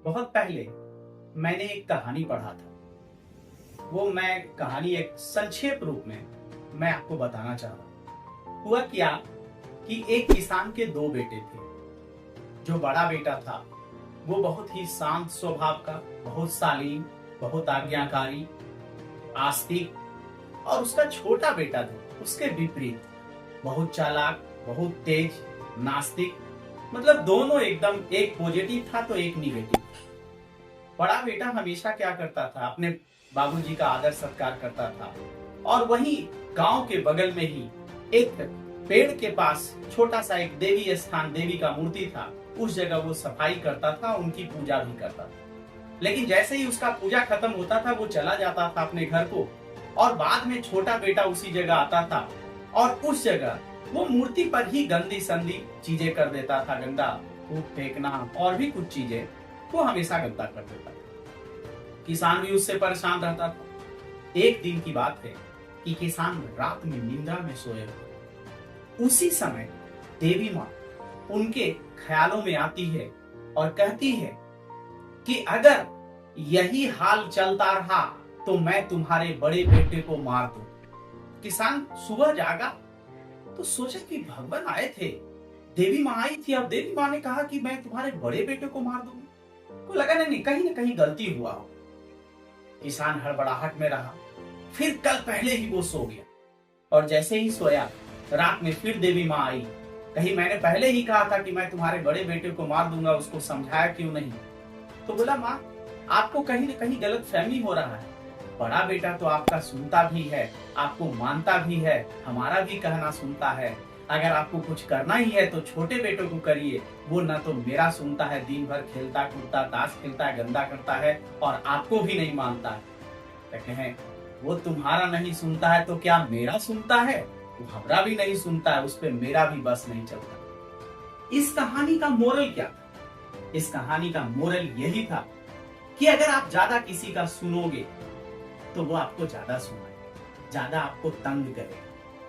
बहुत पहले मैंने एक कहानी पढ़ा था। वो मैं कहानी एक संक्षेप रूप में मैं आपको बताना चाह रहा हूँ। हुआ क्या कि एक किसान के दो बेटे थे। जो बड़ा बेटा था वो बहुत ही शांत स्वभाव का, बहुत शालीन, बहुत आज्ञाकारी, आस्तिक, और उसका छोटा बेटा था उसके विपरीत, बहुत चालाक, बहुत तेज, नास्तिक। मतलब दोनों एकदम, एक पॉजिटिव था तो एक निगेटिव। बड़ा बेटा हमेशा क्या करता था, अपने बाबूजी का आदर सत्कार करता था, और वहीं गांव के बगल में ही एक पेड़ के पास छोटा सा एक देवी स्थान, देवी का मूर्ति था। उस जगह वो सफाई करता था, उनकी पूजा भी करता था। लेकिन जैसे ही उसका पूजा खत्म होता था वो चला जाता था अपने घर को, और बाद में छोटा बेटा उसी जगह आता था और उस जगह वो मूर्ति पर ही गंदी संदी चीजें कर देता था। गंदा फूक फेंकना और भी कुछ चीजें वो हमेशा गंदा कर देता था। किसान भी उससे परेशान रहता था। एक दिन की बात है कि किसान रात में निंद्रा में सोए हुए, उसी समय देवी माँ उनके ख्यालों में आती है और कहती है कि अगर यही हाल चलता रहा तो मैं तुम्हारे बड़े बेटे को मार दूं। किसान सुबह जागा तो सोचा कि भगवान आए थे, देवी माँ आई थी, अब देवी माँ ने कहा कि मैं तुम्हारे बड़े बेटे को मार दूंगी। को लगा नहीं, कहीं ना कहीं गलती हुआ हो। किसान हड़बड़ाहट में रहा। फिर कल पहले ही वो सो गया, और जैसे ही सोया रात में फिर देवी माँ आई। कहीं मैंने पहले ही कहा था कि मैं तुम्हारे बड़े बेटे को मार दूंगा, उसको समझाया क्यों नहीं? तो बोला, माँ आपको कहीं ना कहीं गलत फहमी हो रहा है। बड़ा बेटा तो आपका सुनता भी है, आपको मानता भी है, हमारा भी कहना सुनता है। अगर आपको कुछ करना ही है तो छोटे बेटों को करिए। वो ना तो मेरा सुनता है, दिन भर खेलता कूदता, ताश खेलता है, गंदा करता है, और आपको भी नहीं मानता है। कहते हैं वो तुम्हारा नहीं सुनता है तो क्या मेरा सुनता है? वो हमारा भी नहीं सुनता है, उस पर मेरा भी बस नहीं चलता। इस कहानी का मोरल क्या था? इस कहानी का मोरल यही था कि अगर आप ज्यादा किसी का सुनोगे तो वो आपको ज्यादा सुनाए, ज्यादा आपको तंग करे।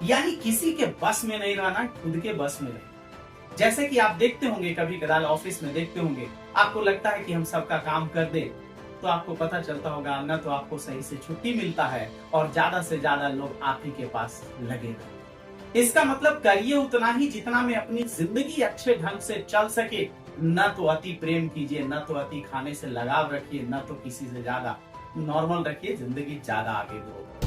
यानी किसी के बस में नहीं रहना, खुद के बस में रहना। जैसे कि आप देखते होंगे, कभी कदार ऑफिस में देखते होंगे, आपको लगता है कि हम सबका काम कर दे, तो आपको पता चलता होगा न तो आपको सही से छुट्टी मिलता है, और ज्यादा से ज्यादा लोग आप ही के पास लगे रहते। इसका मतलब करिए उतना ही जितना में अपनी जिंदगी अच्छे ढंग से चल सके। न तो अति प्रेम कीजिए, न तो अति खाने से लगाव रखिए, न तो किसी से ज्यादा, नॉर्मल रखिए, जिंदगी ज्यादा आगे बढ़े।